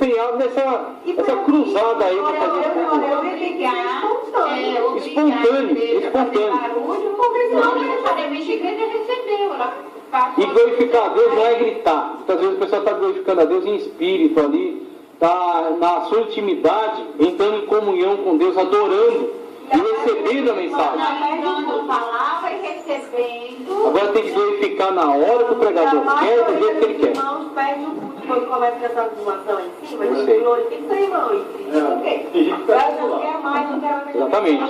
empenhado nessa cruzada aí para fazer espontâneo. E glorificar a Deus não é gritar. Muitas vezes o pessoal está glorificando a Deus em espírito ali, está na sua intimidade, entrando em comunhão com Deus, adorando e recebendo a mensagem. Agora tem que glorificar na hora que o pregador quer, do jeito que ele quer. Quando começa a essa doação em cima, a gente glorifica, irmão. Por quê? Não quer mais, não quer mais. Exatamente.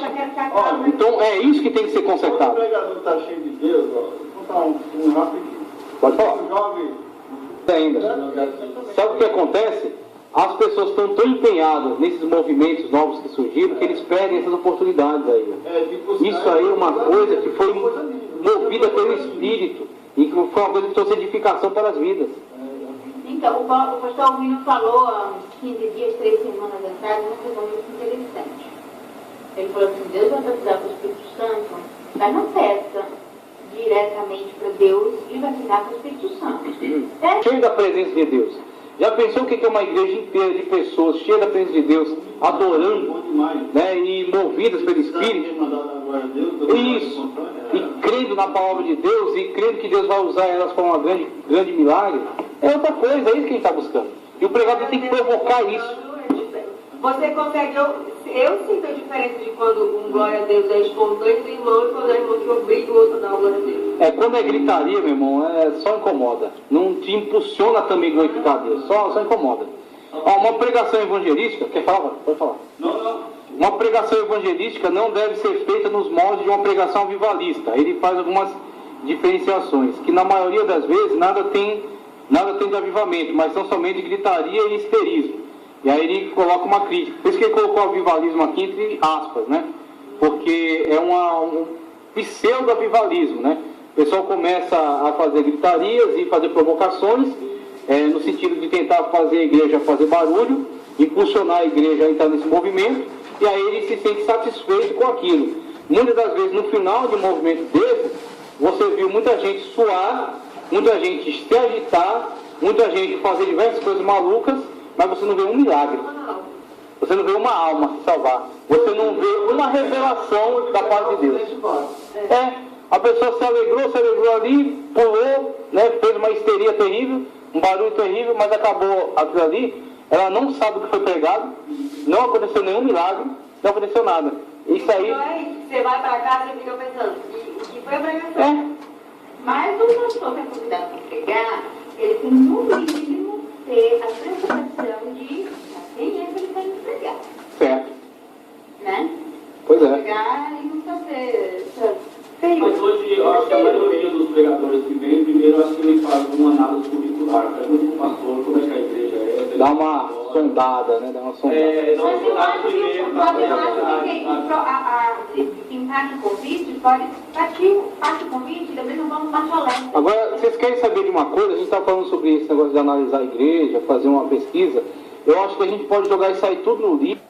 Então é isso que tem que ser consertado. O pregador está cheio de Deus, vou contar um rapidinho. Pode falar. Ainda. Sabe o que acontece? As pessoas estão tão empenhadas nesses movimentos novos que surgiram que eles perdem essas oportunidades aí. Isso aí é uma coisa que foi movida pelo Espírito e que foi uma coisa que trouxe edificação para as vidas. Então, o pastor Alvino falou há uns 15 dias, 3 semanas atrás, uma coisa muito interessante. Ele falou assim: Deus vai batizar com o Espírito Santo, mas não peça diretamente para Deus e batizar com o Espírito Santo. Cheio da presença de Deus. Já pensou o que é uma igreja inteira de pessoas cheias da presença de Deus, adorando, né, e movidas pelo Espírito? Isso. E crendo na palavra de Deus e crendo que Deus vai usar elas para um grande milagre. É outra coisa, é isso que a gente está buscando. E o pregador tem que provocar isso. Você consegue, eu sinto a diferença de quando um glória a Deus é espontâneo do irmão e quando é irmão que obriga o outro a dar glória a Deus. Quando é gritaria, meu irmão, só incomoda. Não te impulsiona também glorificar a Deus, só incomoda. Uma pregação evangelística, quer falar? Pode falar. Não. Uma pregação evangelística não deve ser feita nos moldes de uma pregação avivalista. Ele faz algumas diferenciações, que na maioria das vezes nada tem de avivamento, mas são somente gritaria e histerismo. E aí ele coloca uma crítica. Por isso que ele colocou avivalismo aqui entre aspas, né? Porque é um pseudo-avivalismo, né? O pessoal começa a fazer gritarias e fazer provocações, no sentido de tentar fazer a igreja fazer barulho, impulsionar a igreja a entrar nesse movimento, e aí ele se sente satisfeito com aquilo. Muitas das vezes, no final de um movimento desse, você viu muita gente suar, muita gente se agitar, muita gente fazer diversas coisas malucas, mas você não vê um milagre. Você não vê uma alma se salvar. Você não vê uma revelação da paz de Deus. A pessoa se alegrou ali, pulou, né, fez uma histeria terrível, um barulho terrível, mas acabou aquilo ali. Ela não sabe o que foi pregado, não aconteceu nenhum milagre, não aconteceu nada. Isso aí... Então é isso, você vai para casa e fica pensando, que foi a pregação. Mas o pastor que é convidado para pregar, ele tem no mínimo ter a preocupação de quem é que ele vai pregar. Certo. Né? Pois é. Pregar e não fazer... Mas hoje, eu acho que a maioria dos pregadores que vem, primeiro, acho que ele faz uma análise curricular. Pergunta para o pastor como é que a igreja é. Dá uma sondada, né? Dá uma sondada. Mas eu acho que quem faz o convite pode partir o convite da mesma forma mais alegre. Agora, vocês querem saber de uma coisa? A gente está falando sobre esse negócio de analisar a igreja, fazer uma pesquisa. Eu acho que a gente pode jogar isso aí tudo no lixo.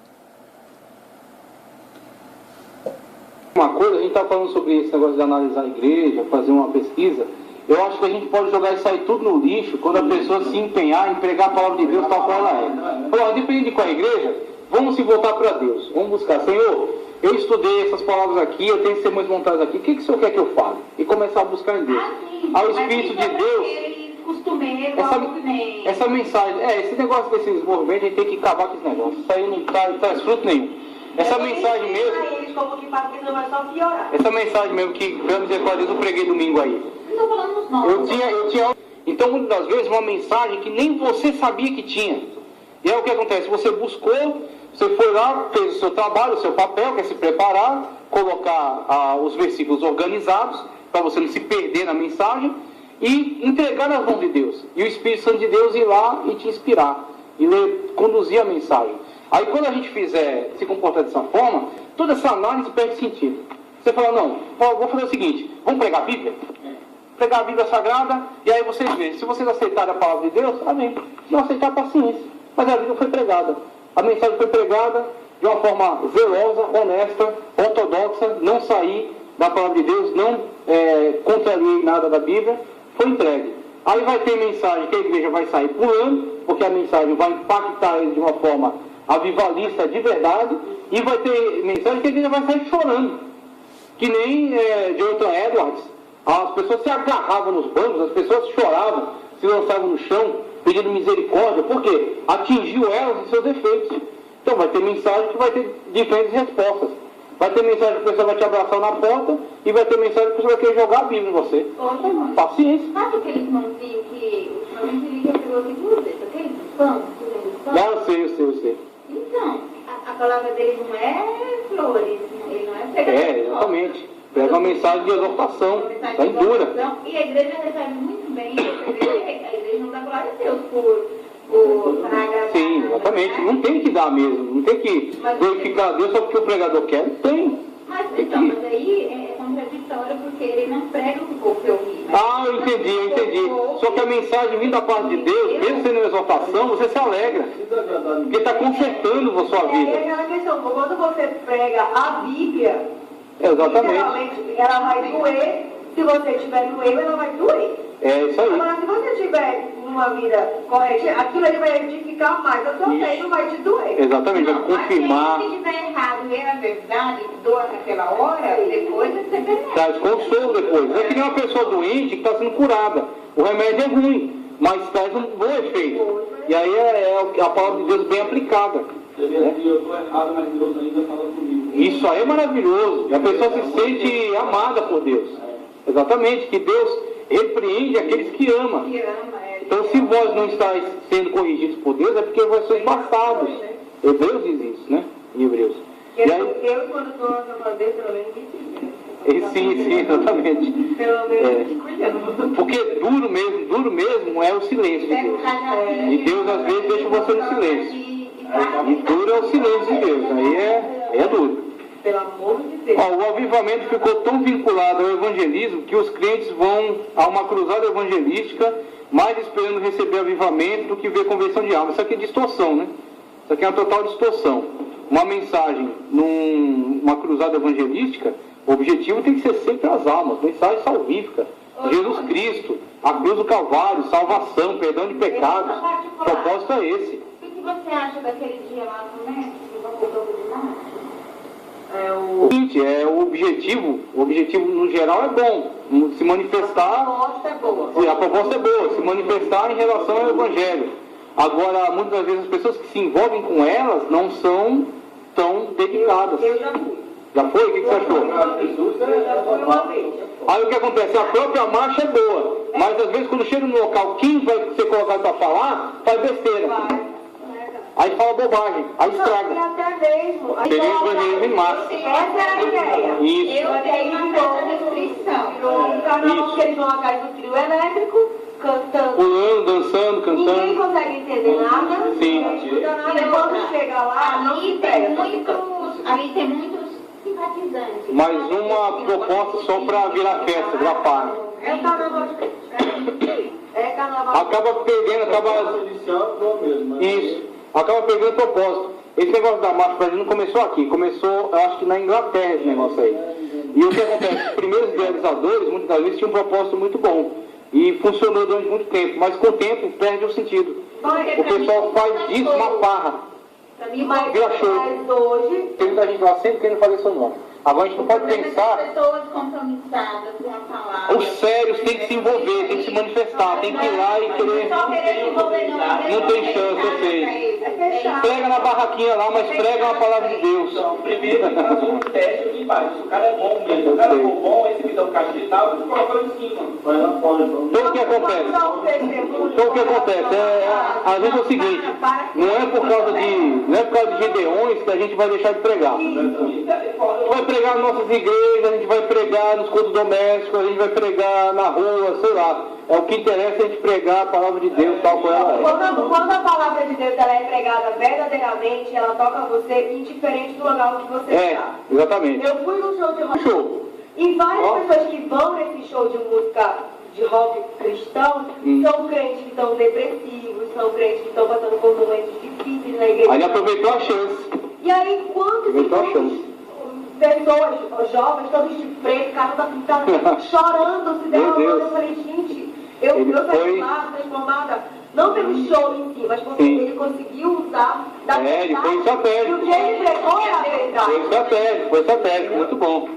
A gente está falando sobre esse negócio de analisar a igreja, fazer uma pesquisa. Eu acho que a gente pode jogar isso aí tudo no lixo quando a pessoa se empenhar em pregar a palavra de Deus tal qual ela é. Falou, independente de qual é a igreja, vamos se voltar para Deus. Vamos buscar, Senhor, eu estudei essas palavras aqui, eu tenho sermões montados aqui, o que o Senhor quer que eu fale? E começar a buscar em Deus. Ao Espírito de Deus. Essa mensagem, esse negócio desses movimentos, a gente tem que acabar com esse negócio. Isso aí não traz fruto nenhum. Essa mensagem mesmo. Essa mensagem mesmo que, pela misericórdia, eu preguei domingo aí. Não estou falando dos nomes. Eu tinha. Então, muitas das vezes, uma mensagem que nem você sabia que tinha. E aí o que acontece? Você buscou, você foi lá, fez o seu trabalho, o seu papel, quer se preparar, colocar os versículos organizados, para você não se perder na mensagem, e entregar nas mãos de Deus. E o Espírito Santo de Deus ir lá e te inspirar, e conduzir a mensagem. Aí quando a gente se comportar dessa forma, toda essa análise perde sentido. Você fala, não, vou fazer o seguinte, vamos pregar a Bíblia? Pregar a Bíblia Sagrada, e aí vocês veem, se vocês aceitarem a palavra de Deus, amém. Se não aceitar, paciência. Mas a Bíblia foi pregada. A mensagem foi pregada de uma forma zelosa, honesta, ortodoxa, não saí da palavra de Deus, não contrariei nada da Bíblia, foi entregue. Aí vai ter mensagem que a igreja vai sair pulando, porque a mensagem vai impactar ele de uma forma avivalista de verdade, e vai ter mensagem que a igreja vai sair chorando. Que nem Jonathan Edwards, as pessoas se agarravam nos bancos, as pessoas choravam, se lançavam no chão, pedindo misericórdia, porque atingiu elas em seus defeitos. Então vai ter mensagem que vai ter diferentes respostas. Vai ter mensagem que a pessoa vai te abraçar na porta, e vai ter mensagem que a pessoa vai querer jogar a Bíblia em você. Paciência. Sabe aqueles mãozinhos que ultimamente ele já pegou aqui duas vezes? Aqueles pão, Não, eu sei. Então, a palavra dele não é flores, ele não é pregação. Exatamente. Prega uma mensagem de exortação, bem dura. E a igreja recebe muito bem, a igreja não dá glória a Deus por praga. Sim, exatamente. Não tem que dar mesmo, não tem que glorificar a Deus só porque o pregador quer, não tem. Mas aí é contraditório porque ele não prega o que o povo quer ouvir. Ah, eu entendi. Só que a mensagem vindo da parte de Deus, mesmo sendo uma exortação, você se alegra. Porque está consertando a sua vida. É aquela questão, quando você prega a Bíblia, Exatamente. literalmente, ela vai doer. Se você estiver no erro, ela vai doer. É isso aí. Agora, se você estiver numa vida correta, aquilo ali vai edificar mais a sua fé e não vai te doer. Exatamente, vai confirmar. Mas se estiver errado e é a verdade, doa naquela hora, depois você percebe. Traz consolo depois. É que nem uma pessoa doente que está sendo curada. O remédio é ruim, mas traz um bom efeito. E aí é a palavra de Deus bem aplicada. Você vê assim, eu estou errado, mas Deus ainda fala comigo. Isso aí é maravilhoso. E a pessoa se sente amada por Deus. Exatamente, que Deus repreende aqueles que ama. Então, se vós não estáis sendo corrigidos por Deus, é porque vós sois bastardos. Hebreus diz isso, né? Em Hebreus. E aí, Eu, quando estou na Deus, pelo menos me sim, exatamente. Pelo menos cuidando. Porque duro mesmo é o silêncio de Deus. E Deus às vezes deixa você no silêncio. E duro é o silêncio de Deus. Aí é duro. Pelo amor de Deus. O avivamento ficou tão vinculado ao evangelismo que os crentes vão a uma cruzada evangelística mais esperando receber avivamento do que ver conversão de alma. Isso aqui é distorção, né? Isso aqui é uma total distorção. Uma mensagem numa cruzada evangelística, o objetivo tem que ser sempre as almas, mensagem salvífica. Jesus Cristo, a cruz do Calvário, salvação, perdão de pecados. O propósito é esse. O que você acha daquele dia lá no México, no Campo de Marte? O objetivo no geral é bom, se manifestar. A proposta é boa, se manifestar em relação ao Evangelho. Agora, muitas vezes as pessoas que se envolvem com elas não são tão dedicadas. Eu já fui. Já foi? O que você achou? Eu já fui uma vez. Aí o que acontece? A própria marcha é boa, mas às vezes quando chega no local, quem vai ser colocado para falar, faz besteira. Aí fala bobagem, aí estraga. Até mesmo. Seria evangelismo em massa. Essa era a ideia. Isso. Eu tenho uma certa restrição. No carnaval que eles vão atrás do trio elétrico, cantando. Pulando, dançando, Ninguém cantando. consegue entender nada. Sim. Não escuta nada. E quando chega lá, não se pega. Ali tem muitos simpatizantes. Mais uma proposta só para virar festa, virar par. É carnaval de frente. É carnaval. Acaba perdendo, Isso. Acaba perdendo o propósito. Esse negócio da marcha pra gente não começou aqui, começou, eu acho que na Inglaterra esse negócio aí. E o que acontece? Os primeiros idealizadores, muitas das vezes, tinham um propósito muito bom. E funcionou durante muito tempo, mas com o tempo perde o sentido. O pessoal faz disso uma farra. Mas Vira show. hoje, Tem muita gente lá sempre querendo fazer seu nome. Agora a gente não pode pensar. Pessoas compromissadas com a palavra. Os sérios têm que se envolver, têm que se manifestar, tem que ir lá e querer. Só querer se envolver Não tem chance, eu sei. é fechado. Prega na barraquinha lá, mas prega uma palavra de Deus. Então, primeiro ele faz um teste de imagem. Se o cara é bom mesmo, se o cara for bom, esse que dá um cachê e tal, ele coloca em cima. Vai lá fora. Então o que acontece? Então o que acontece? Às vezes é o seguinte, não é por causa de Gideões que a gente vai deixar de pregar. A gente vai pregar nas nossas igrejas, a gente vai pregar nos cultos domésticos, a gente vai pregar na rua, sei lá. É o que interessa a gente pregar a palavra de Deus tal como ela é. Quando a palavra de Deus ela é pregada verdadeiramente, ela toca você indiferente do lugar onde você está. Exatamente. Eu fui num show de rock. Show. E várias pessoas que vão nesse show de música de rock cristão são crentes que estão depressivos, são crentes que estão passando por momentos difíceis na igreja. Aí aproveitou a chance. E aí, quantos pessoas jovens, todos de preto, caramba pintada, chorando, se derramando, eu falei, gente, Eu saí transformada, não pelo show em si, mas porque ele conseguiu usar da verdade. Ele foi estratégico. E o que ele pregou é a verdade. Foi estratégico, muito bom.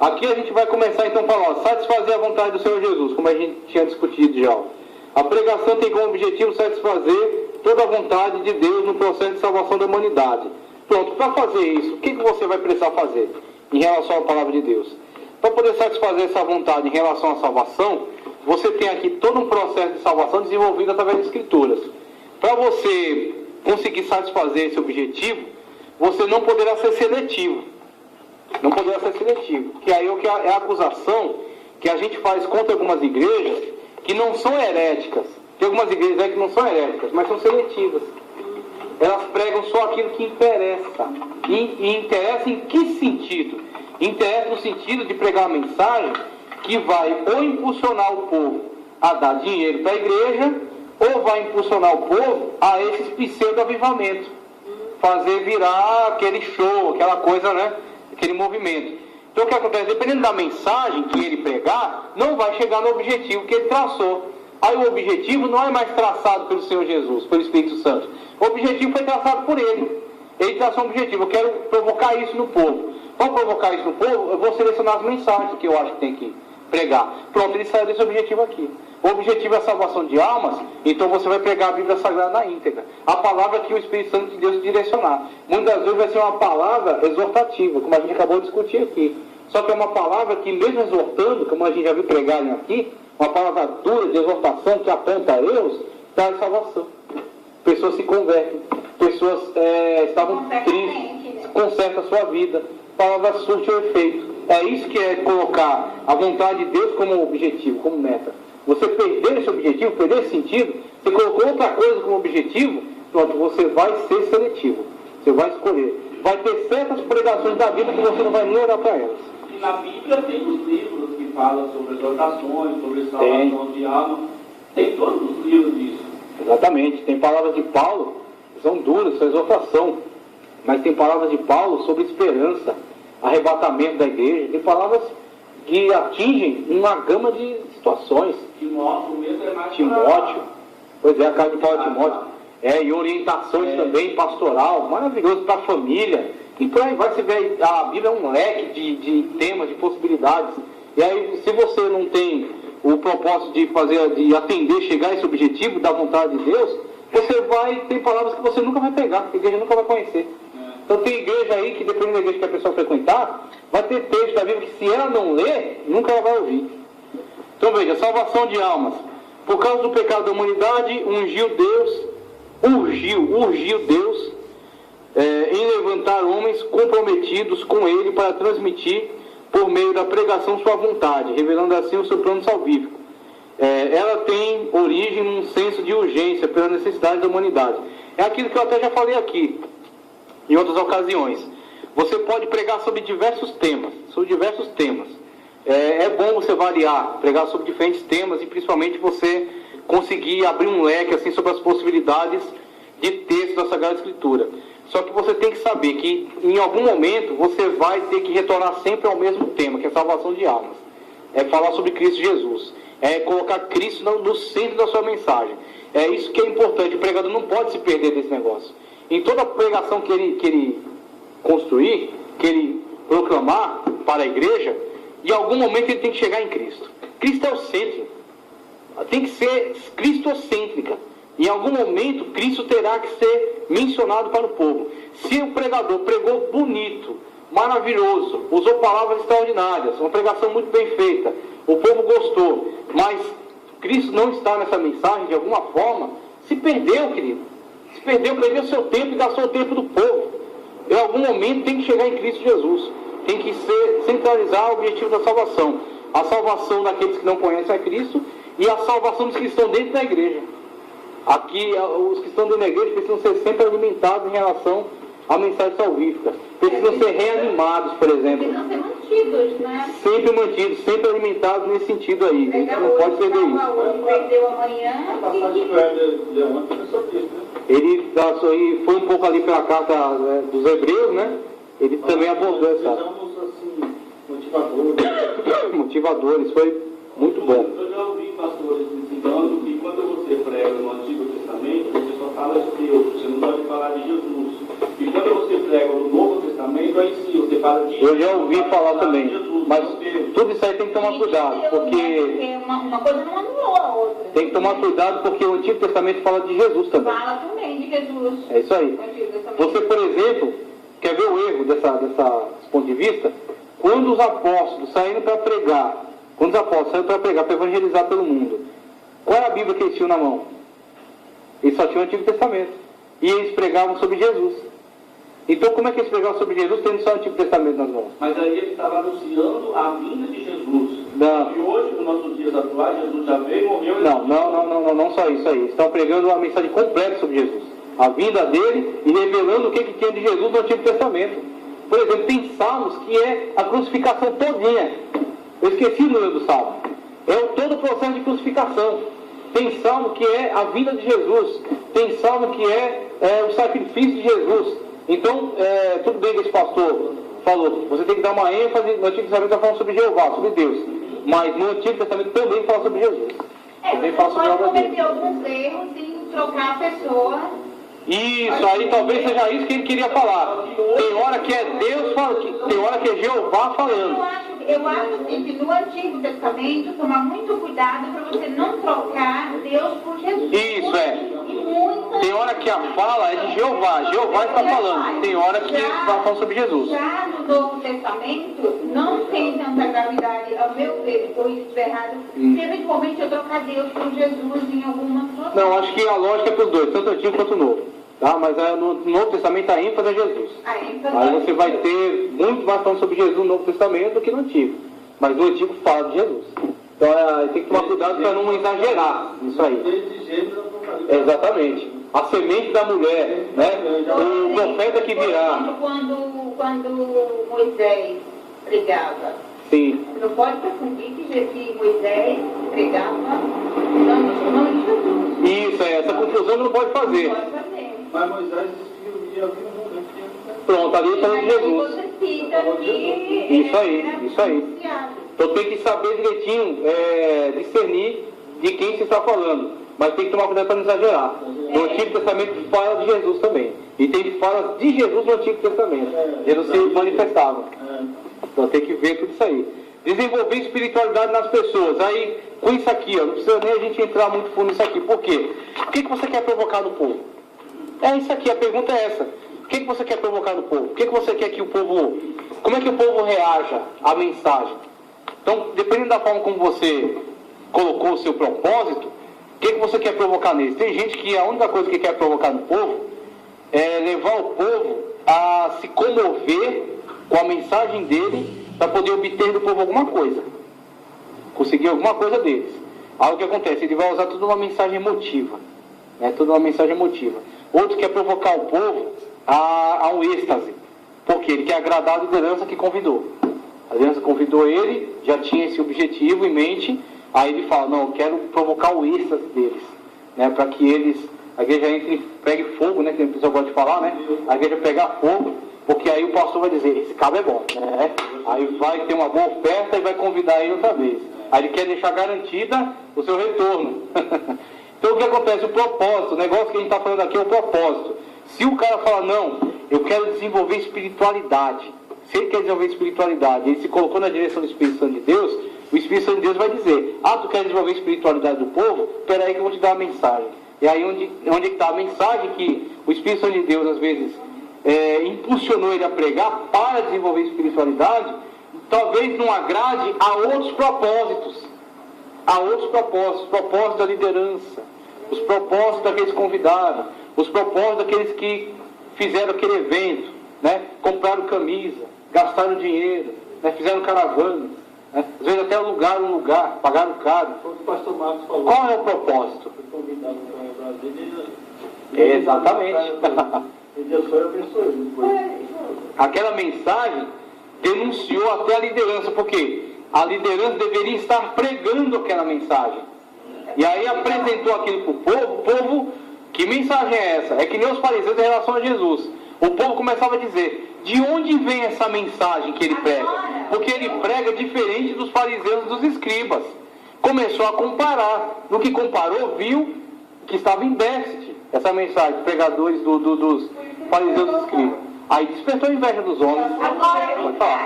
Aqui a gente vai começar então a falar, satisfazer a vontade do Senhor Jesus, como a gente tinha discutido já. A pregação tem como objetivo satisfazer toda a vontade de Deus no processo de salvação da humanidade. Pronto, para fazer isso, o que você vai precisar fazer em relação à palavra de Deus? Para poder satisfazer essa vontade em relação à salvação, você tem aqui todo um processo de salvação desenvolvido através das Escrituras. Para você conseguir satisfazer esse objetivo, você não poderá ser seletivo. Não poderá ser seletivo. Que aí é a acusação que a gente faz contra algumas igrejas que não são heréticas. Tem algumas igrejas aí que não são heréticas, mas são seletivas. Elas pregam só aquilo que interessa. E interessa em que sentido? Interessa no sentido de pregar uma mensagem que vai ou impulsionar o povo a dar dinheiro para a igreja, ou vai impulsionar o povo a esses pseudo-avivamentos. Fazer virar aquele show, aquela coisa, né? Aquele movimento. Então o que acontece? Dependendo da mensagem que ele pregar, não vai chegar no objetivo que ele traçou. Aí o objetivo não é mais traçado pelo Senhor Jesus, pelo Espírito Santo. O objetivo foi traçado por ele. Ele traçou um objetivo. Eu quero provocar isso no povo. Para provocar isso no povo, eu vou selecionar as mensagens que eu acho que tem que pregar. Pronto, ele saiu desse objetivo aqui. O objetivo é a salvação de almas, então você vai pregar a Bíblia Sagrada na íntegra. A palavra que o Espírito Santo de Deus direcionar. Muitas vezes vai ser uma palavra exortativa, como a gente acabou de discutir aqui. Só que é uma palavra que, mesmo exortando, como a gente já viu pregarem aqui, uma palavra dura de exortação que aponta a erros, traz salvação. Pessoas se convertem, pessoas estavam tristes, consertam a sua vida, a palavra surte o efeito. É isso que é colocar a vontade de Deus como objetivo, como meta. Você perder esse objetivo, perder esse sentido, você colocou outra coisa como objetivo, pronto, você vai ser seletivo. Você vai escolher. Vai ter certas pregações da vida que você não vai nem olhar para elas. E na Bíblia tem os livros que falam sobre exortações, sobre salvação de alma. Tem todos os livros disso. Exatamente. Tem palavras de Paulo que são duras, são exortação. Mas tem palavras de Paulo sobre esperança, arrebatamento da igreja. Tem palavras que atingem uma gama de situações. Timóteo mesmo é mais Timóteo. Pois é, a carta de Paulo a Timóteo. E orientações também, pastoral, maravilhoso para a família. E por aí vai, você vê, a Bíblia é um leque de temas, de possibilidades. E aí, se você não tem o propósito de atender, chegar a esse objetivo da vontade de Deus, você vai ter palavras que você nunca vai pegar, que a igreja nunca vai conhecer. Então tem igreja aí que, dependendo da igreja que a pessoa frequentar, vai ter texto da Bíblia que, se ela não ler, nunca ela vai ouvir. Então veja, salvação de almas. Por causa do pecado da humanidade, urgiu Deus em levantar homens comprometidos com Ele para transmitir por meio da pregação sua vontade, revelando assim o seu plano salvífico. Ela tem origem num senso de urgência pela necessidade da humanidade. É aquilo que eu até já falei aqui, em outras ocasiões. Você pode pregar sobre diversos temas. É bom você variar, pregar sobre diferentes temas e principalmente você conseguir abrir um leque assim, sobre as possibilidades de texto da Sagrada Escritura. Só que você tem que saber que em algum momento você vai ter que retornar sempre ao mesmo tema, que é a salvação de almas. É falar sobre Cristo Jesus. É colocar Cristo no centro da sua mensagem. É isso que é importante. O pregador não pode se perder desse negócio. Em toda pregação que ele construir, que ele proclamar para a igreja, em algum momento ele tem que chegar em Cristo. Cristo é o centro. Tem que ser cristocêntrica. Em algum momento, Cristo terá que ser mencionado para o povo. Se o pregador pregou bonito, maravilhoso, usou palavras extraordinárias, uma pregação muito bem feita, o povo gostou, mas Cristo não está nessa mensagem de alguma forma, se perdeu, querido. Se perdeu seu tempo e gastou o tempo do povo. Em algum momento tem que chegar em Cristo Jesus. Tem que centralizar o objetivo da salvação. A salvação daqueles que não conhecem a Cristo e a salvação dos que estão dentro da igreja. Aqui, os que estão dentro da igreja precisam ser sempre alimentados em relação à mensagem salvífica. Precisam ser reanimados, por exemplo. Precisam ser mantidos, né? Sempre mantidos, sempre alimentados nesse sentido aí. A gente não pode perder isso. Hoje perdeu amanhã. Ele foi um pouco ali pela carta dos Hebreus, né? Ele também abordou essa. Motivadores, foi muito bom. Eu já ouvi pastores ensinando prega no Antigo Testamento, você só fala de Deus, você não pode falar de Jesus. E quando você prega no Novo Testamento, aí sim, você fala de Jesus. Eu já ouvi falar também, Jesus, mas tudo isso aí tem que tomar cuidado, porque Uma coisa não anulou a outra. tem que tomar cuidado porque o Antigo Testamento fala de Jesus também. Fala também de Jesus. É isso aí. O Antigo Testamento. Você, por exemplo, quer ver o erro desse ponto de vista? Quando os apóstolos saíram para pregar, para evangelizar pelo mundo, qual era a Bíblia que eles tinham na mão? Eles só tinham o Antigo Testamento. E eles pregavam sobre Jesus. Então, como é que eles pregavam sobre Jesus tendo só o Antigo Testamento nas mãos? Mas aí ele estava anunciando a vinda de Jesus. Não. E hoje, nos nossos dias atuais, Jesus já veio, morreu... Não só isso aí. Eles estão pregando uma mensagem completa sobre Jesus. A vinda dele e revelando o que tinha de Jesus no Antigo Testamento. Por exemplo, tem salmos que é a crucificação todinha. Eu esqueci o número do salmo. É todo o processo de crucificação. Tem salmo que é a vinda de Jesus. Tem salmo que é o sacrifício de Jesus. Então, tudo bem que esse pastor falou, você tem que dar uma ênfase, no Antigo Testamento está falando sobre Jeová, sobre Deus. Mas no Antigo Testamento também fala sobre Jesus. Também fala sobre a obra dele. Cometer alguns erros em trocar a pessoa. Isso, aí talvez seja isso que ele queria falar. Tem hora que é Deus falando, tem hora que é Jeová falando. Eu acho assim, que no Antigo Testamento, tomar muito cuidado para você não trocar Deus por Jesus. Isso, Tem hora que a fala é de Jeová está falando. Tem hora que vai falar sobre Jesus. Já no Novo Testamento, não tem tanta gravidade, ao meu ver, ou isso errado, se eventualmente eu trocar Deus por Jesus em alguma situação. Não, acho que a lógica é para os dois, tanto o Antigo quanto o Novo. Tá? Mas no Novo Testamento a ênfase é Jesus. Aí você vai ter muito mais falando sobre Jesus no Novo Testamento do que no Antigo. Mas no Antigo fala de Jesus. Então tem que tomar cuidado para não exagerar isso aí. Exatamente. A semente da mulher, né? O profeta que virá. Quando Moisés pregava, sim. não pode confundir que Moisés pregava dando o nome de Jesus. Isso, essa confusão não pode fazer. Não pode fazer. Mas Moisés escrevia o mundo. Pronto, ali está falando de Jesus. Isso aí. Então tem que saber direitinho, discernir de quem se está falando. Mas tem que tomar cuidado para não exagerar. No Antigo Testamento fala de Jesus também. E tem fala de Jesus no Antigo Testamento. Jesus se manifestava. Então tem que ver tudo isso aí. Desenvolver espiritualidade nas pessoas. Aí, com isso aqui, não precisa nem a gente entrar muito fundo nisso aqui. Por quê? O que você quer provocar no povo? É isso aqui, a pergunta é essa. O que você quer provocar no povo? O que você quer que o povo... Como é que o povo reaja à mensagem? Então, dependendo da forma como você colocou o seu propósito, o que você quer provocar neles? Tem gente que a única coisa que quer provocar no povo é levar o povo a se comover com a mensagem dele para poder obter do povo alguma coisa. Conseguir alguma coisa deles. Aí o que acontece? Ele vai usar toda uma mensagem emotiva. Toda uma mensagem emotiva. Outro quer provocar o povo a um êxtase. Porque ele quer agradar a liderança que convidou. A liderança convidou ele, já tinha esse objetivo em mente. Aí ele fala, não, eu quero provocar o êxtase deles. Para que eles, a igreja entre e pegue fogo, que o pessoal gosta de falar, a igreja pegar fogo. Porque aí o pastor vai dizer, esse cabo é bom. Aí vai ter uma boa oferta e vai convidar ele outra vez. Aí ele quer deixar garantida o seu retorno. Então o que acontece? O propósito, o negócio que a gente está falando aqui é o propósito. Se o cara fala, não, eu quero desenvolver espiritualidade. Se ele quer desenvolver espiritualidade, ele se colocou na direção do Espírito Santo de Deus, o Espírito Santo de Deus vai dizer, tu quer desenvolver a espiritualidade do povo? Espera aí que eu vou te dar uma mensagem. E aí onde está a mensagem que o Espírito Santo de Deus, às vezes, impulsionou ele a pregar para desenvolver espiritualidade, talvez não agrade a outros propósitos. Os propósitos da liderança, os propósitos daqueles que convidaram, os propósitos daqueles que fizeram aquele evento, compraram camisa, gastaram dinheiro, fizeram caravana, às vezes até alugaram um lugar, pagaram caro. Como o pastor Marcos falou. Qual é o propósito? Foi convidado para Brasília. Exatamente. Ele abençoou. Aquela mensagem denunciou até a liderança, porque a liderança deveria estar pregando aquela mensagem. E aí apresentou aquilo para o povo, que mensagem é essa? É que nem os fariseus em relação a Jesus. O povo começava a dizer, de onde vem essa mensagem que ele prega? Porque ele prega diferente dos fariseus e dos escribas. Começou a comparar. No que comparou, viu que estava em déficit, essa mensagem, pregadores dos fariseus e escribas. Aí despertou a inveja dos homens. Agora,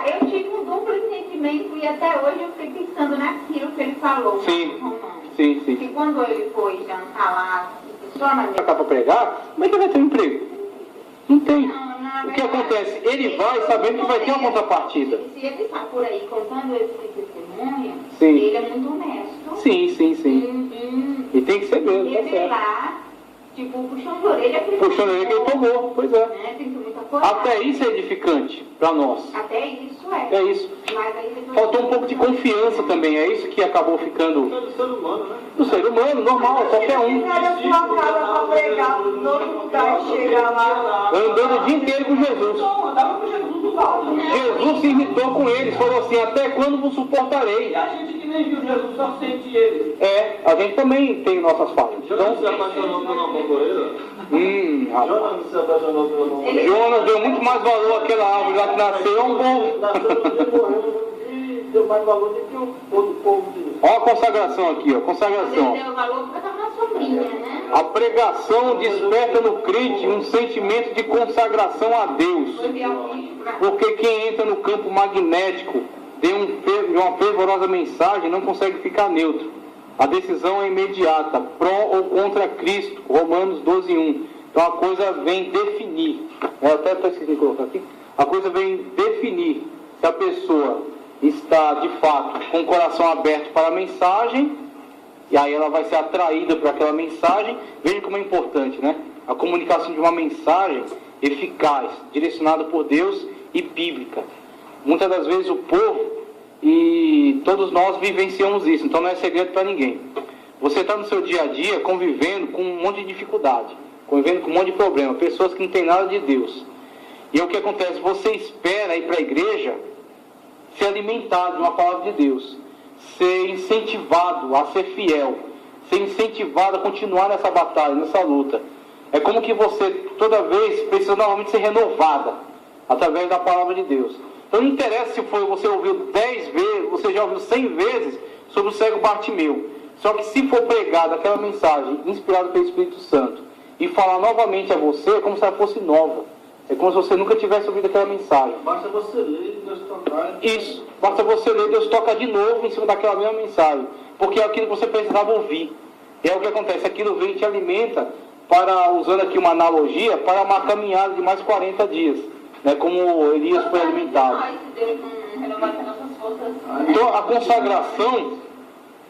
eu tive um duplo entendimento e até hoje eu fiquei pensando naquilo que ele falou. Sim, sim. sim. Que quando ele foi jantar lá, só na Para pregar, como é que vai ter um emprego? Não tem. O que acontece? Ele vai sabendo que vai ter uma contrapartida. Se ele está por aí contando esse testemunho, Sim. ele é muito honesto. Sim. E tem que ser mesmo, tá certo. Revelar, tipo, puxão de orelha que Puxando ele que ele tomou, pois é. Né? Tem que ter muita coragem. Até isso é edificante para nós. Até isso é. É isso. Mas aí depois... Faltou um pouco de confiança também, é isso que acabou ficando do ser humano, né? do ser humano, normal, qualquer um. Era sua casa para pregar em todo lugar e chegar lá. Andando o dia inteiro com Jesus. Não, andava com Jesus do lado. Jesus se irritou com eles, falou assim, até quando vos suportarei? E a gente que nem viu Jesus, só sente ele. A gente também tem nossas falhas. Jonas se apaixonou por uma concorreira? Rapaz. Jonas se apaixonou por uma concorreira? Jonas deu muito mais valor àquela árvore lá que nasceu, é um bom. Nasceu no dia e morreu e deu mais valor do que o povo de Deus. Olha a consagração aqui, ó, consagração. Ele deu valor porque estava na sombrinha, né? A pregação desperta no crente um sentimento de consagração a Deus. Foi realmente pra... Porque quem entra no campo magnético de uma fervorosa mensagem não consegue ficar neutro. A decisão é imediata, pró ou contra Cristo, Romanos 12:1. Então a coisa vem definir, eu até estou esquecendo de colocar aqui, a coisa vem definir se a pessoa está de fato com o coração aberto para a mensagem, e aí ela vai ser atraída por aquela mensagem. Veja como é importante, né? A comunicação de uma mensagem eficaz, direcionada por Deus e bíblica. Muitas das vezes o povo e todos nós vivenciamos isso, então não é segredo para ninguém. Você está no seu dia a dia convivendo com um monte de dificuldade, convivendo com um monte de problema, pessoas que não têm nada de Deus. E é o que acontece, você espera ir para a igreja ser alimentado de uma palavra de Deus, ser incentivado a ser fiel, ser incentivado a continuar nessa batalha, nessa luta. É como que você toda vez precisa novamente ser renovada através da palavra de Deus. Então não interessa se você ouviu 10 vezes, você já ouviu 100 vezes sobre o cego Bartimeu. Só que se for pregada aquela mensagem inspirada pelo Espírito Santo e falar novamente a você, é como se ela fosse nova. É como se você nunca tivesse ouvido aquela mensagem. Basta você ler e Deus tocar. Isso. Basta você ler e Deus toca de novo em cima daquela mesma mensagem. Porque é aquilo que você precisava ouvir. E é o que acontece. Aquilo vem e te alimenta para, usando aqui uma analogia, para uma caminhada de mais 40 dias. Né, como Elias foi alimentado. Então a consagração,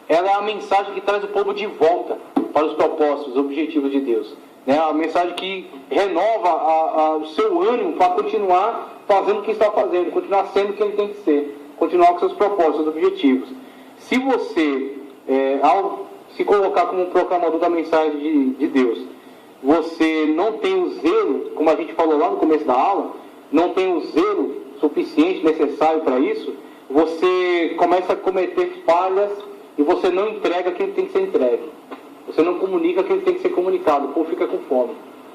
ela é a mensagem que traz o povo de volta para os propósitos, os objetivos de Deus. Né, a mensagem que renova o seu ânimo para continuar fazendo o que está fazendo, continuar sendo o que ele tem que ser, continuar com seus propósitos, seus objetivos. Se você, ao se colocar como um proclamador da mensagem de Deus, você não tem o zelo, como a gente falou lá no começo da aula, não tem o zelo suficiente, necessário para isso, você começa a cometer falhas e você não entrega aquilo que tem que ser entregue. Você não comunica aquilo que tem que ser comunicado, o povo fica com fome.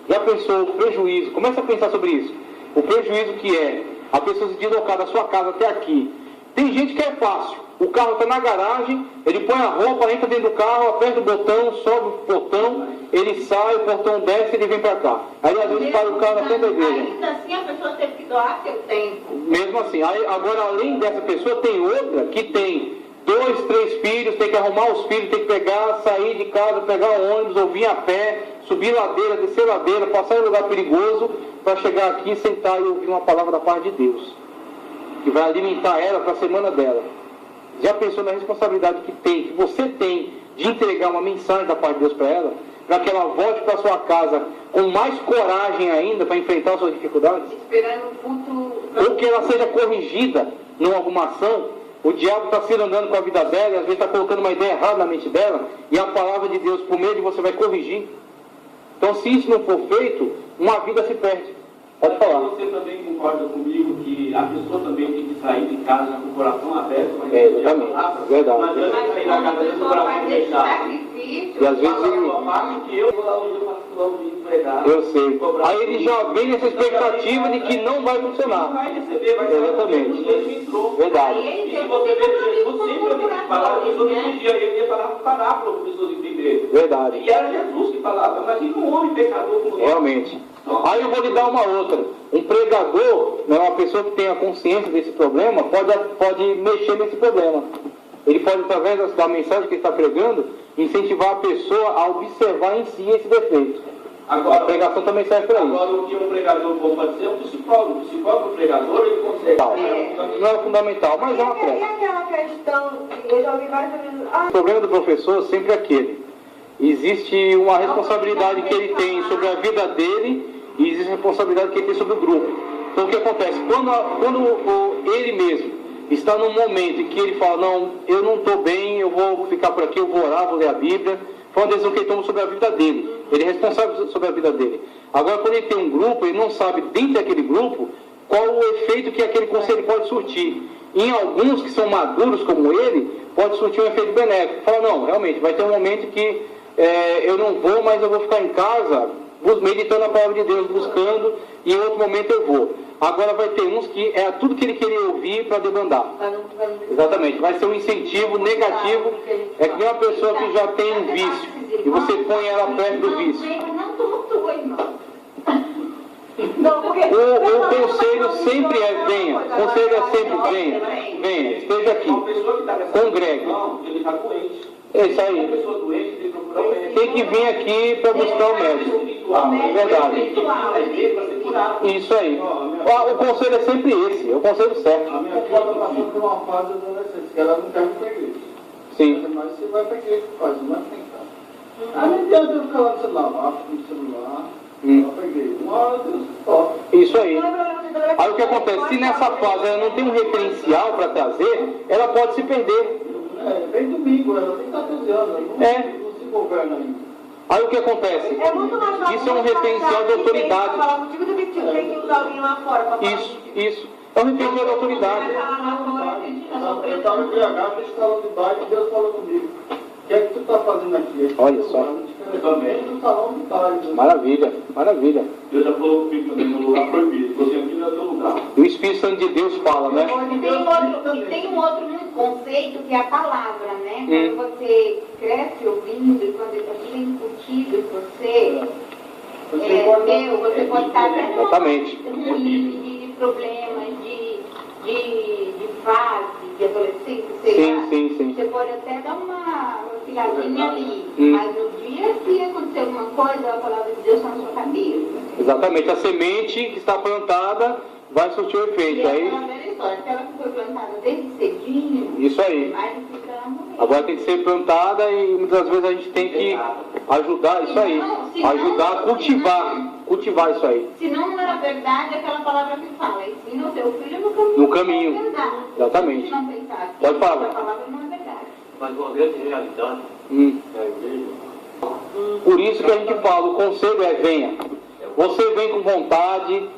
Já pensou o prejuízo? Começa a pensar sobre isso. O prejuízo que é a pessoa se deslocar da sua casa até aqui. Tem gente que é fácil. O carro está na garagem, ele põe a roupa, entra dentro do carro, aperta o botão, sobe o portão, ele sai, o portão desce e ele vem para cá. Aí às vezes para o carro na frente da igreja. Ainda assim a pessoa teve que doar seu tempo. Mesmo assim. Aí, agora, além dessa pessoa, tem outra que tem 2, 3 filhos, tem que arrumar os filhos, tem que pegar, sair de casa, pegar o ônibus, ou vir a pé, subir ladeira, descer ladeira, passar em lugar perigoso, para chegar aqui, sentar e ouvir uma palavra da parte de Deus, que vai alimentar ela para a semana dela. Já pensou na responsabilidade que você tem, de entregar uma mensagem da parte de Deus para ela, para que ela volte para sua casa com mais coragem ainda para enfrentar as suas dificuldades? Esperando o culto. Ou que ela seja corrigida numa arrumação. O diabo está se andando com a vida dela e às vezes está colocando uma ideia errada na mente dela, e a palavra de Deus, por meio de você, vai corrigir. Então, se isso não for feito, uma vida se perde. Pode falar. Você também concorda comigo que a pessoa também tem que sair de casa com o coração aberto? Exatamente. Verdade. Mas sair da casa com o coração fechado. E às vezes que eu vou lá hoje eu faço vamos empregar. Eu sei. Aí ele já vem nessa expectativa de que não vai funcionar. Não vai receber, vai ser Exatamente. ele entrou. Verdade. E se você ver, Jesus sempre ouviu falar, a pessoa que pedia, ele ia parar para as pessoas entenderem. Verdade. E era Jesus que falava, imagina um homem pecador como nós. Realmente. Aí eu vou lhe dar uma outra. Um pregador, né, uma pessoa que tenha consciência desse problema, pode mexer nesse problema. Ele pode, através da mensagem que ele está pregando, incentivar a pessoa a observar em si esse defeito. Agora, a pregação também serve para isso. Agora, o que um pregador bom pode ser é um psicólogo. O psicólogo, o pregador, ele consegue. Não é fundamental, mas é uma E prece. aquela questão, eu já ouvi várias vezes, O problema do professor é sempre aquele. Existe uma responsabilidade que ele tem sobre a vida dele e existe a responsabilidade que ele tem sobre o grupo. Então o que acontece? Quando ele mesmo está num momento em que ele fala, não, eu não estou bem, eu vou ficar por aqui, eu vou orar, vou ler a Bíblia, foi uma decisão que ele toma sobre a vida dele. Ele é responsável sobre a vida dele. Agora, quando ele tem um grupo, ele não sabe, dentro daquele grupo, qual o efeito que aquele conselho pode surtir. Em alguns que são maduros como ele, pode surtir um efeito benéfico. Fala, não, realmente, vai ter um momento que eu não vou, mas eu vou ficar em casa, meditando a palavra de Deus, buscando, e em outro momento eu vou. Agora vai ter uns que é tudo que ele queria ouvir para debandar. Exatamente, vai ser um incentivo negativo. É que nem uma pessoa que já tem um vício, e você põe ela perto do vício. O conselho sempre é venha. O conselho é sempre venha. Venha, esteja aqui. Congregue. Ele está doente. É isso aí. Uma pessoa doente tem que procurar o médico. Tem que vir aqui para buscar o médico. É verdade. Isso aí. O conselho é sempre esse, é o conselho certo. A minha filha passou por uma fase da adolescência, que ela não quer ir para a igreja. Sim. Mas você vai para a igreja, faz, não é tem que estar. Aí não adianta eu ficar lá no celular, no celular, vai para a igreja. Uma hora Deus toca. Isso aí. Aí o que acontece? Se nessa fase ela não tem um referencial para trazer, ela pode se perder. Vem domingo, ela tem 14 anos, não se governa ainda. Aí o que acontece? é muito mais fácil. Isso é um referencial de autoridade. Falar contigo do que tem que usar alguém lá fora para falar. Isso. É um referencial de autoridade. Eu estava embriagado, eles estavam de baixo e Deus falou comigo. O que é que tu está fazendo aqui? Olha só. Também no salão de baile. Maravilha, maravilha. Deus já falou comigo também no lugar proibido. Você aqui não é seu lugar. O Espírito Santo de Deus fala, né? E tem um outro conceito que é a palavra, né? Quando você cresce ouvindo e quando aquilo é incutido em você, você pode estar até Exatamente. de problemas, de fase, de adolescência, sei lá. Sim. Você pode até dar uma filadinha ali, mas no dia que acontecer alguma coisa, a palavra de Deus está na sua cabeça. Exatamente. A semente que está plantada vai surtir o efeito. E Aí, aquela velha história, aquela que foi plantada desde cedinho, isso aí. mais fica lá no meio. Agora tem que ser plantada e muitas vezes a gente tem que ajudar isso aí. Ajudar a cultivar isso aí. Senão não era verdade aquela palavra que fala. Ensina o teu filho No caminho. da verdade. Exatamente. Se não pensar que Pode falar. essa palavra não é verdade. Mas uma grande realidade da igreja. Por isso que a gente fala, o conselho é venha. Você vem com vontade,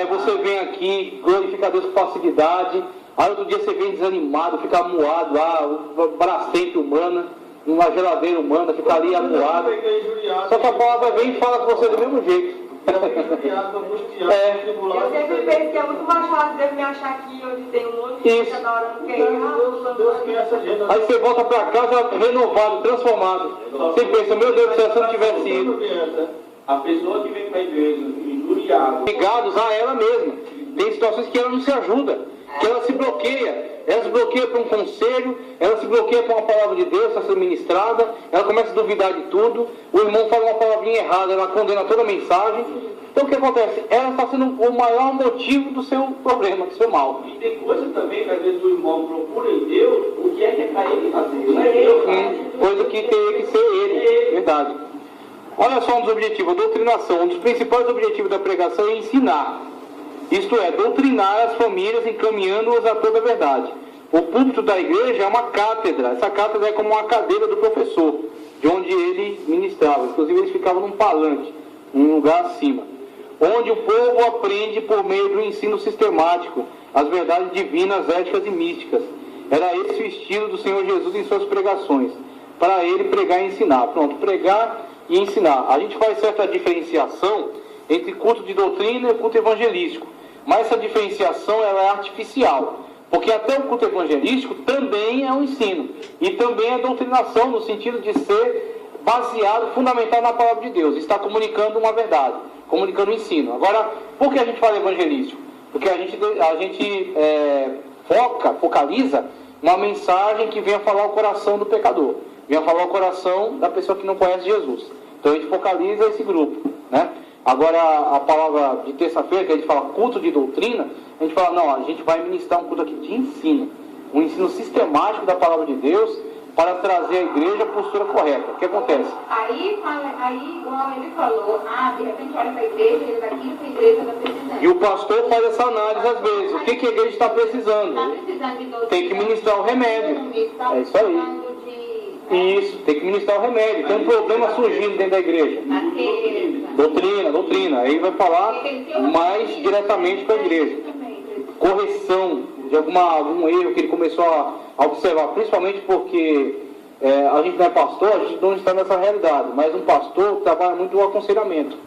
você vem aqui, glorifica a Deus com facilidade. Aí outro dia você vem desanimado, fica amuado lá, bracente humana, uma geladeira humana, fica ali amuado. Só que a palavra vem e fala com você do mesmo jeito. Eu sempre penso que é muito mais fácil de eu me achar aqui, onde tem um monte de gente Isso. da hora não quer ir. Deus conhece a gente. Aí você volta para casa renovado, transformado. Você pensa, meu Deus do céu, se eu não tivesse ido. A pessoa que vem para a igreja injuriada, Ligados a ela mesma. Tem situações que ela não se ajuda, que ela se bloqueia. Ela se bloqueia para um conselho, ela se bloqueia para uma palavra de Deus a ser ministrada, ela começa a duvidar de tudo, o irmão fala uma palavrinha errada, ela condena toda a mensagem. Então o que acontece? Ela está sendo o maior motivo do seu problema, do seu mal. e tem coisa também que às vezes o irmão procura em Deus o que é para ele fazer. Não é Deus, Coisa que teria que ser ele, verdade. Olha só um dos objetivos, a doutrinação. Um dos principais objetivos da pregação é ensinar. Isto é, doutrinar as famílias, encaminhando-as a toda a verdade. O púlpito da igreja é uma cátedra. Essa cátedra é como uma cadeira do professor, de onde ele ministrava. Inclusive, eles ficavam num palanque, num lugar acima. Onde o povo aprende por meio do ensino sistemático as verdades divinas, éticas e místicas. Era esse o estilo do Senhor Jesus em suas pregações. Para ele, pregar e ensinar. Pronto, pregar e ensinar. A gente faz certa diferenciação entre culto de doutrina e culto evangelístico, mas essa diferenciação ela é artificial, porque até o culto evangelístico também é um ensino, e também é doutrinação, no sentido de ser baseado, fundamentado na palavra de Deus, está comunicando uma verdade, comunicando um ensino. Agora, por que a gente fala evangelístico? Porque a gente focaliza uma mensagem que venha falar o coração do pecador, venha falar o coração da pessoa que não conhece Jesus. Então a gente focaliza esse grupo, né? Agora, a palavra de terça-feira, que a gente fala culto de doutrina, a gente fala, não, a gente vai ministrar um culto aqui de ensino, um ensino sistemático da palavra de Deus, para trazer à igreja a postura correta. O que acontece? Aí igual ele falou, de repente olha para a igreja, ele daqui para a igreja está precisando. E o pastor faz essa análise às vezes. O que a igreja está precisando? Está precisando de doutrina. Tem que ministrar o remédio. É isso aí. Isso, tem que ministrar o remédio. Tem um problema surgindo dentro da igreja. Doutrina. Aí vai falar mais diretamente com a igreja. Correção de algum erro que ele começou a observar, principalmente porque a gente não é pastor, a gente não está nessa realidade, mas um pastor trabalha muito o aconselhamento.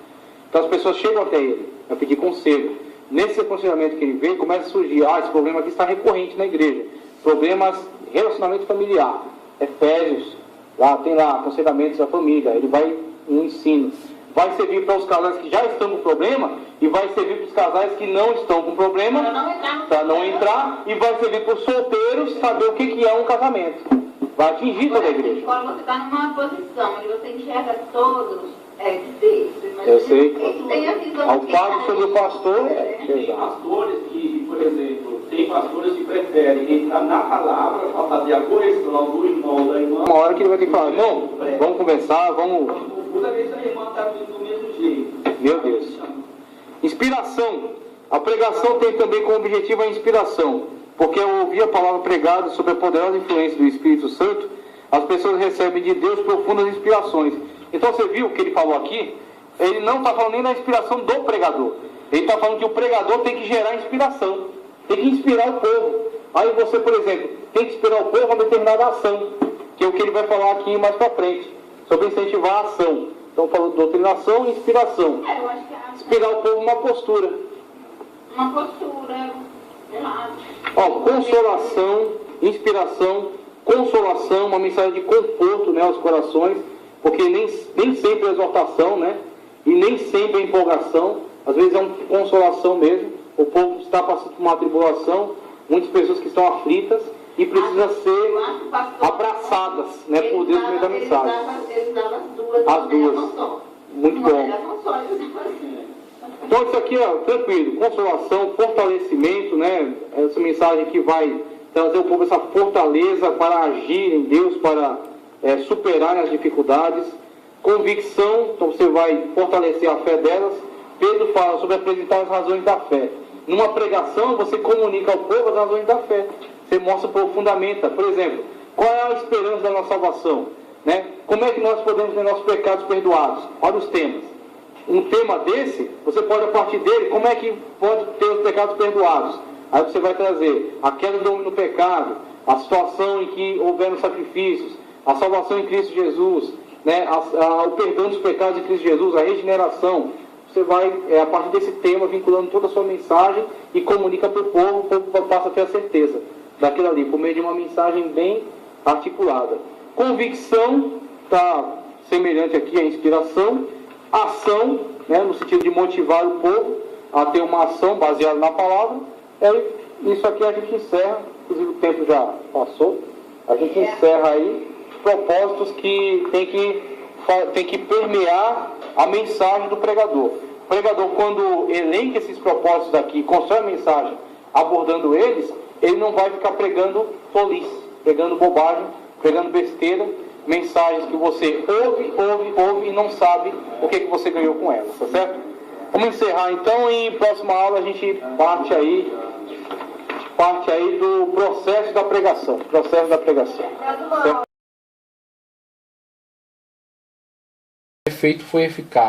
Então as pessoas chegam até ele a pedir conselho. Nesse aconselhamento que ele vê, começa a surgir, esse problema aqui está recorrente na igreja. Problemas, relacionamento familiar. Efésios, tem lá aconselhamentos da família, ele vai um ensino. Vai servir para os casais que já estão com problema e vai servir para os casais que não estão com problema, para não entrar, e vai servir para os solteiros saber o que é um casamento. Vai atingir toda a igreja. Quando você está numa posição onde você enxerga todos, é difícil. Mas eu sei. Tem a visão ao fato sobre o pastor, Tem pastores que, por exemplo, tem pastores que preferem entrar na palavra para fazer a correção do irmão da irmã. Uma hora que ele vai ter que falar, não, vamos conversar, vamos... Toda vez que a irmã está do mesmo jeito. Meu Deus. Inspiração. A pregação tem também como objetivo a inspiração, porque ao ouvir a palavra pregada sob a poderosa influência do Espírito Santo, as pessoas recebem de Deus profundas inspirações. Então você viu o que ele falou aqui? Ele não está falando nem da inspiração do pregador. Ele está falando que o pregador tem que gerar inspiração, tem que inspirar o povo. Aí você, por exemplo, tem que inspirar o povo a uma determinada ação, que é o que ele vai falar aqui mais para frente, sobre incentivar a ação. Então falou de doutrinação e inspiração. Eu acho que inspirar o povo uma postura. Uma postura, sei lá. Consolação, inspiração, consolação, uma mensagem de conforto, né, aos corações, porque nem sempre é exortação, né, e nem sempre é empolgação, às vezes é uma consolação mesmo. O povo está passando por uma tribulação, muitas pessoas que estão aflitas e precisam ser abraçadas, né, por Deus no meio da mensagem. Ele dava as duas. Muito bom. Então isso aqui é tranquilo, consolação, fortalecimento, né? Essa mensagem que vai trazer ao povo essa fortaleza para agir em Deus, para superar as dificuldades. Convicção, então você vai fortalecer a fé delas. Pedro fala sobre apresentar as razões da fé. Numa pregação você comunica ao povo as razões da fé. Você mostra, fundamenta. Por exemplo, qual é a esperança da nossa salvação? Né? Como é que nós podemos ter nossos pecados perdoados? Olha os temas. Um tema desse, você pode, a partir dele, como é que pode ter os pecados perdoados? Aí você vai trazer a queda do homem no pecado, a situação em que houveram sacrifícios, a salvação em Cristo Jesus, né? O perdão dos pecados em Cristo Jesus, a regeneração. Você vai, a partir desse tema, vinculando toda a sua mensagem e comunica para o povo passa a ter a certeza daquilo ali, por meio de uma mensagem bem articulada. Convicção está semelhante aqui à inspiração. Ação, né, no sentido de motivar o povo a ter uma ação baseada na palavra. Isso aqui a gente encerra, inclusive o tempo já passou, a gente encerra aí propósitos que tem que permear a mensagem do pregador. O pregador, quando elenca esses propósitos aqui, constrói a mensagem abordando eles, ele não vai ficar pregando tolice, pregando bobagem, pregando besteira, mensagens que você ouve e não sabe o que você ganhou com elas, tá certo? Vamos encerrar então, e em próxima aula a gente parte aí do processo da pregação. O efeito foi eficaz.